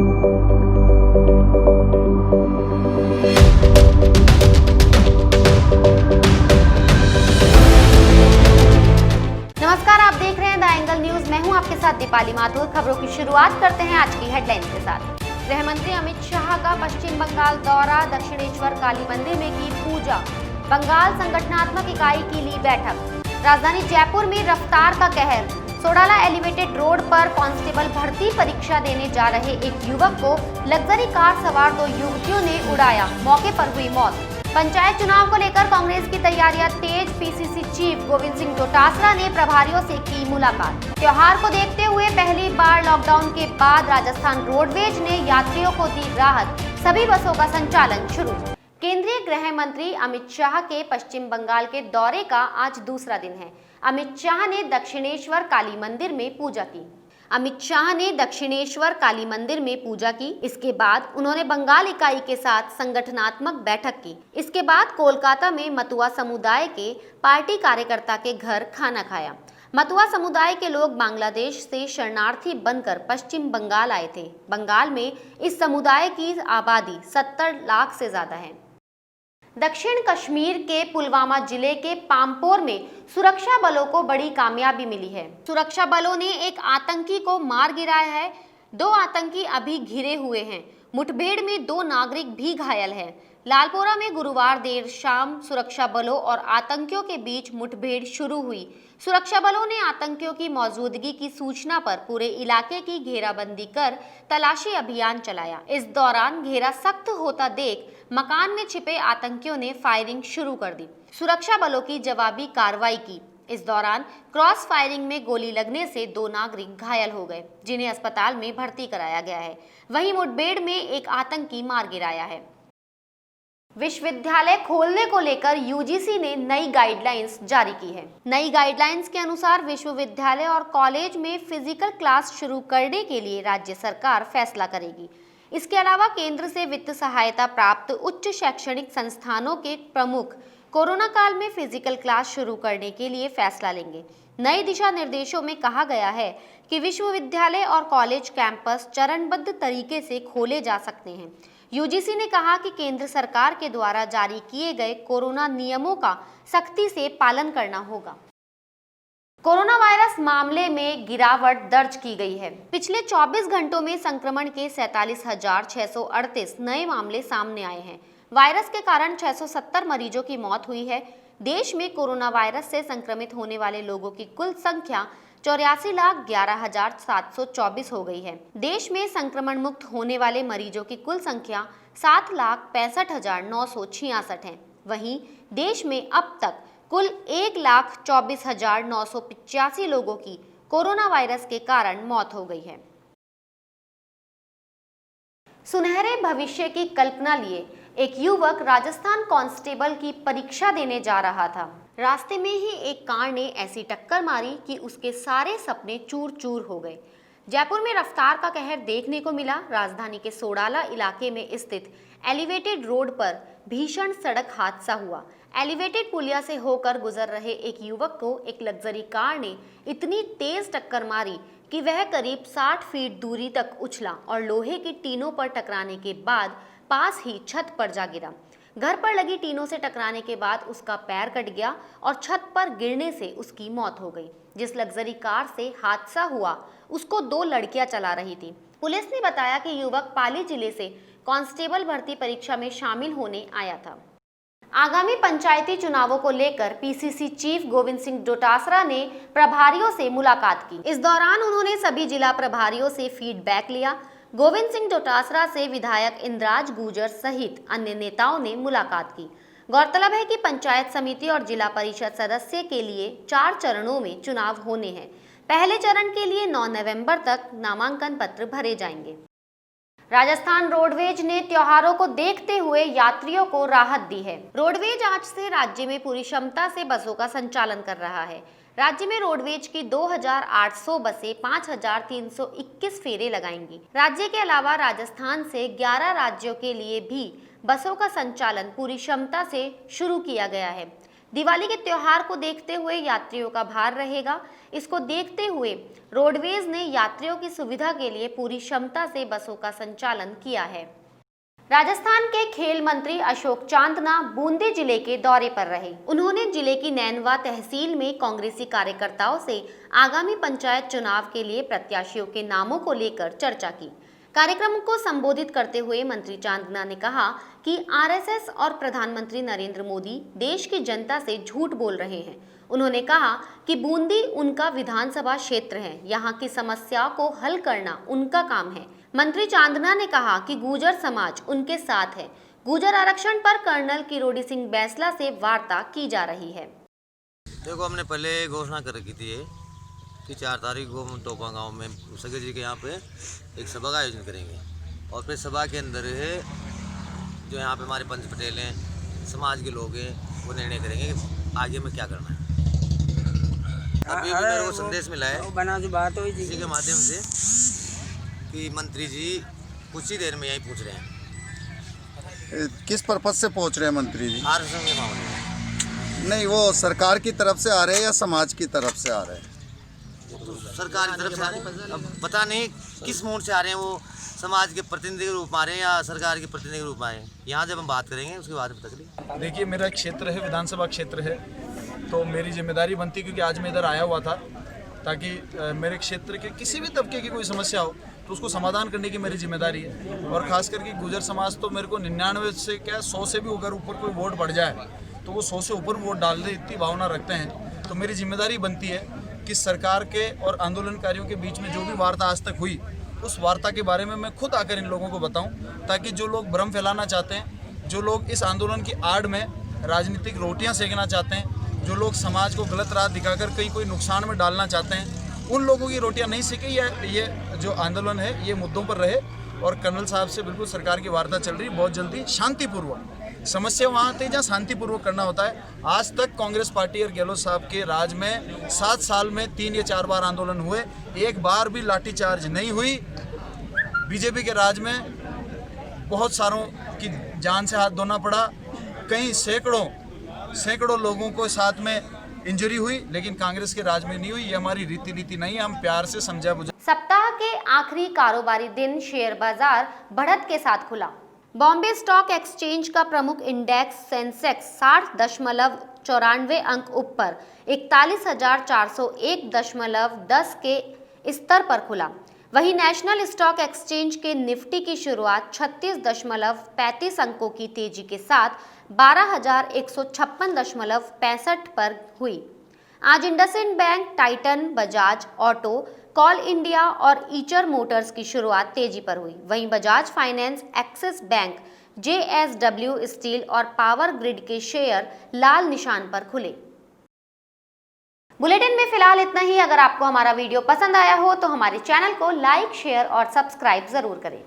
नमस्कार, आप देख रहे हैं द एंगल न्यूज। मैं हूं आपके साथ दीपाली माथुर। खबरों की शुरुआत करते हैं आज की हेडलाइंस के साथ। गृह मंत्री अमित शाह का पश्चिम बंगाल दौरा, दक्षिणेश्वर काली मंदिर में की पूजा, बंगाल संगठनात्मक इकाई की ली बैठक। राजधानी जयपुर में रफ्तार का कहर, सोडाला एलिवेटेड रोड पर कांस्टेबल भर्ती परीक्षा देने जा रहे एक युवक को लग्जरी कार सवार 2 युवतियों ने उड़ाया, मौके पर हुई मौत। पंचायत चुनाव को लेकर कांग्रेस की तैयारियां तेज, पीसीसी चीफ गोविंद सिंह डोटासरा ने प्रभारियों से की मुलाकात। त्योहार को देखते हुए पहली बार लॉकडाउन के बाद राजस्थान रोडवेज ने यात्रियों को दी राहत, सभी बसों का संचालन शुरू। केंद्रीय गृह मंत्री अमित शाह के पश्चिम बंगाल के दौरे का आज दूसरा दिन है। अमित शाह ने दक्षिणेश्वर काली मंदिर में पूजा की। इसके बाद उन्होंने बंगाल इकाई के साथ संगठनात्मक बैठक की। इसके बाद कोलकाता में मतुआ समुदाय के पार्टी कार्यकर्ता के घर खाना खाया। मतुआ समुदाय के लोग बांग्लादेश से शरणार्थी बनकर पश्चिम बंगाल आए थे। बंगाल में इस समुदाय की आबादी 70 लाख से ज्यादा है। दक्षिण कश्मीर के पुलवामा जिले के पामपोर में सुरक्षा बलों को बड़ी कामयाबी मिली है। सुरक्षा बलों ने एक आतंकी को मार गिराया है। 2 आतंकी अभी घिरे हुए हैं। मुठभेड़ में 2 नागरिक भी घायल हैं। लालपोरा में गुरुवार देर शाम सुरक्षा बलों और आतंकियों के बीच मुठभेड़ शुरू हुई। सुरक्षा बलों ने आतंकियों की मौजूदगी की सूचना पर पूरे इलाके की घेराबंदी कर तलाशी अभियान चलाया। इस दौरान घेरा सख्त होता देख मकान में छिपे आतंकियों ने फायरिंग शुरू कर दी। सुरक्षा बलों की जवाबी कार्रवाई की। इस दौरान क्रॉस फायरिंग में गोली लगने से 2 नागरिक घायल हो गए, जिन्हें अस्पताल में भर्ती कराया गया है। वहीं मुठभेड़ में एक आतंकी मार गिराया है। विश्वविद्यालय खोलने को लेकर यूजीसी ने नई गाइडलाइंस जारी की है। नई गाइडलाइंस के अनुसार विश्वविद्यालय और कॉलेज में फिजिकल क्लास शुरू करने के लिए राज्य सरकार फैसला करेगी। इसके अलावा केंद्र से वित्त सहायता प्राप्त उच्च शैक्षणिक संस्थानों के प्रमुख कोरोना काल में फिजिकल क्लास शुरू करने के लिए फैसला लेंगे। नए दिशा निर्देशों में कहा गया है कि विश्वविद्यालय और कॉलेज कैंपस चरणबद्ध तरीके से खोले जा सकते हैं। यूजीसी ने कहा कि केंद्र सरकार के द्वारा जारी किए गए कोरोना नियमों का सख्ती से पालन करना होगा। कोरोना वायरस मामले में गिरावट दर्ज की गई है। पिछले 24 घंटों में संक्रमण के 47,638 नए मामले सामने आए हैं। वायरस के कारण 670 मरीजों की मौत हुई है। देश में कोरोना वायरस से संक्रमित होने वाले लोगों की कुल संख्या 84,11,724 हो गई है। देश में संक्रमण मुक्त होने वाले मरीजों की कुल संख्या 7,65,966 है। वहीं देश में अब तक कुल 1,24,985 लोगों की कोरोना वायरस के कारण मौत हो गई है। सुनहरे भविष्य की कल्पना लिए एक युवक राजस्थान कांस्टेबल की परीक्षा देने जा रहा था। रास्ते में ही एक कार ने ऐसी टक्कर मारी कि उसके सारे सपने चूर चूर हो गए। जयपुर में रफ्तार का कहर देखने को मिला। राजधानी के सोडाला इलाके में स्थित एलिवेटेड रोड पर भीषण सड़क हादसा हुआ। एलिवेटेड पुलिया से होकर गुजर रहे एक युवक को एक लग्जरी कार ने इतनी तेज टक्कर मारी कि वह करीब 60 फीट दूरी तक उछला और लोहे की टीनों पर टकराने के बाद पास ही छत पर जा गिरा। घर पर लगी टीनों से टकराने के बाद उसका पैर कट गया और छत पर गिरने से उसकी मौत हो गई। जिस लग्जरी कार से हादसा हुआ उसको 2 लड़कियां चला रही थी। पुलिस ने बताया कि युवक पाली जिले से कांस्टेबल भर्ती परीक्षा में शामिल होने आया था। आगामी पंचायती चुनावों को लेकर पीसीसी चीफ गोविंद सिंह डोटासरा ने प्रभारियों से मुलाकात की। इस दौरान उन्होंने सभी जिला प्रभारियों से फीडबैक लिया। गोविंद सिंह डोटासरा से विधायक इंद्राज गुर्जर सहित अन्य नेताओं ने मुलाकात की। गौरतलब है कि पंचायत समिति और जिला परिषद सदस्य के लिए 4 चरणों में चुनाव होने हैं। पहले चरण के लिए 9 नवंबर तक नामांकन पत्र भरे जाएंगे। राजस्थान रोडवेज ने त्योहारों को देखते हुए यात्रियों को राहत दी है। रोडवेज आज से राज्य में पूरी क्षमता से बसों का संचालन कर रहा है। राज्य में रोडवेज की 2,800 बसें 5,321 फेरे लगाएंगी। राज्य के अलावा राजस्थान से 11 राज्यों के लिए भी बसों का संचालन पूरी क्षमता से शुरू किया गया है। दिवाली के त्योहार को देखते हुए यात्रियों का भार रहेगा। इसको देखते हुए रोडवेज ने यात्रियों की सुविधा के लिए पूरी क्षमता से बसों का संचालन किया है। राजस्थान के खेल मंत्री अशोक चांदना बूंदी जिले के दौरे पर रहे। उन्होंने जिले की नैनवा तहसील में कांग्रेसी कार्यकर्ताओं से आगामी पंचायत चुनाव के लिए प्रत्याशियों के नामों को लेकर चर्चा की। कार्यक्रम को संबोधित करते हुए मंत्री चांदना ने कहा कि आरएसएस और प्रधानमंत्री नरेंद्र मोदी देश की जनता से झूठ बोल रहे हैं। उन्होंने कहा कि बूंदी उनका विधानसभा क्षेत्र है, यहाँ की समस्याओं को हल करना उनका काम है। मंत्री चांदना ने कहा कि गुर्जर समाज उनके साथ है। गुर्जर आरक्षण पर कर्नल किरोड़ी सिंह बैंसला से वार्ता की जा रही है। देखो, हमने पहले घोषणा कर रखी थी कि 4 तारीख को हम टोपा गांव में सगे जी के यहाँ पे एक सभा का आयोजन करेंगे और फिर सभा के अंदर जो यहाँ पे हमारे पंच पटेल हैं, समाज के लोग हैं, वो निर्णय करेंगे कि आगे में क्या करना है। अभी मेरे को संदेश मिला है इसी के माध्यम से कि मंत्री जी कुछ ही देर में यहीं पूछ रहे हैं। किस पर्पज से पहुंच रहे हैं मंत्री जी? आरक्षण के मामले में। नहीं, वो सरकार की तरफ से आ रहे हैं या समाज की तरफ से आ रहे हैं? तो सरकार की तरफ से आ रहे हैं, अब पता नहीं किस मोड से आ रहे हैं। वो समाज के प्रतिनिधि के रूप में आ रहे हैं या सरकार के प्रतिनिधि के रूप में आए हैं। यहाँ जब हम बात करेंगे उसके बाद पता चलेगा। देखिए, मेरा क्षेत्र है, विधानसभा क्षेत्र है, तो मेरी जिम्मेदारी बनती, क्योंकि आज मैं इधर आया हुआ था ताकि मेरे क्षेत्र के किसी भी तबके की कोई समस्या हो तो उसको समाधान करने की मेरी जिम्मेदारी है। और ख़ास करके गुर्जर समाज तो मेरे को 99 से क्या 100 से भी अगर ऊपर कोई वोट बढ़ जाए तो वो 100 से ऊपर वोट डाल दे, इतनी भावना रखते हैं। तो मेरी जिम्मेदारी बनती है कि सरकार के और आंदोलनकारियों के बीच में जो भी वार्ता आज तक हुई, उस वार्ता के बारे में मैं खुद आकर इन लोगों को बताऊं, ताकि जो लोग भ्रम फैलाना चाहते हैं, जो लोग इस आंदोलन की आड़ में राजनीतिक रोटियां सेकना चाहते हैं, जो लोग समाज को गलत राह दिखाकर कहीं कोई नुकसान में डालना चाहते हैं, उन लोगों की रोटियां नहीं सेके। ये जो आंदोलन है ये मुद्दों पर रहे। और कर्नल साहब से बिल्कुल सरकार की वार्ता चल रही, बहुत जल्दी शांतिपूर्वक। समस्या वहाँ आती है जहाँ शांतिपूर्वक करना होता है। आज तक कांग्रेस पार्टी और गहलोत साहब के राज में 7 साल में 3 या 4 बार आंदोलन हुए, एक बार भी लाठीचार्ज नहीं हुई। बीजेपी के राज में बहुत सारों की जान से हाथ धोना पड़ा, कई सैकड़ों लोगों को साथ में इंजरी हुई, लेकिन कांग्रेस के राज में नहीं हुई। ये हमारी रीति नहीं है, हम प्यार से समझा बुझा। सप्ताह के आखिरी कारोबारी दिन शेयर बाजार बढ़त के साथ खुला। बॉम्बे स्टॉक एक्सचेंज का प्रमुख इंडेक्स सेंसेक्स 60.94 अंक ऊपर 41,401.10 के स्तर पर खुला। वहीं नेशनल स्टॉक एक्सचेंज के निफ्टी की शुरुआत 36.35 अंकों की तेजी के साथ 12,156.65 पर हुई। आज IndusInd bank, Titan, Bajaj auto, call India और ईचर मोटर्स की शुरुआत तेजी पर हुई। वहीं Bajaj finance, axis bank, JSW steel और पावर ग्रिड के शेयर लाल निशान पर खुले। बुलेटिन में फिलहाल इतना ही। अगर आपको हमारा वीडियो पसंद आया हो तो हमारे चैनल को लाइक, शेयर और सब्सक्राइब जरूर करें।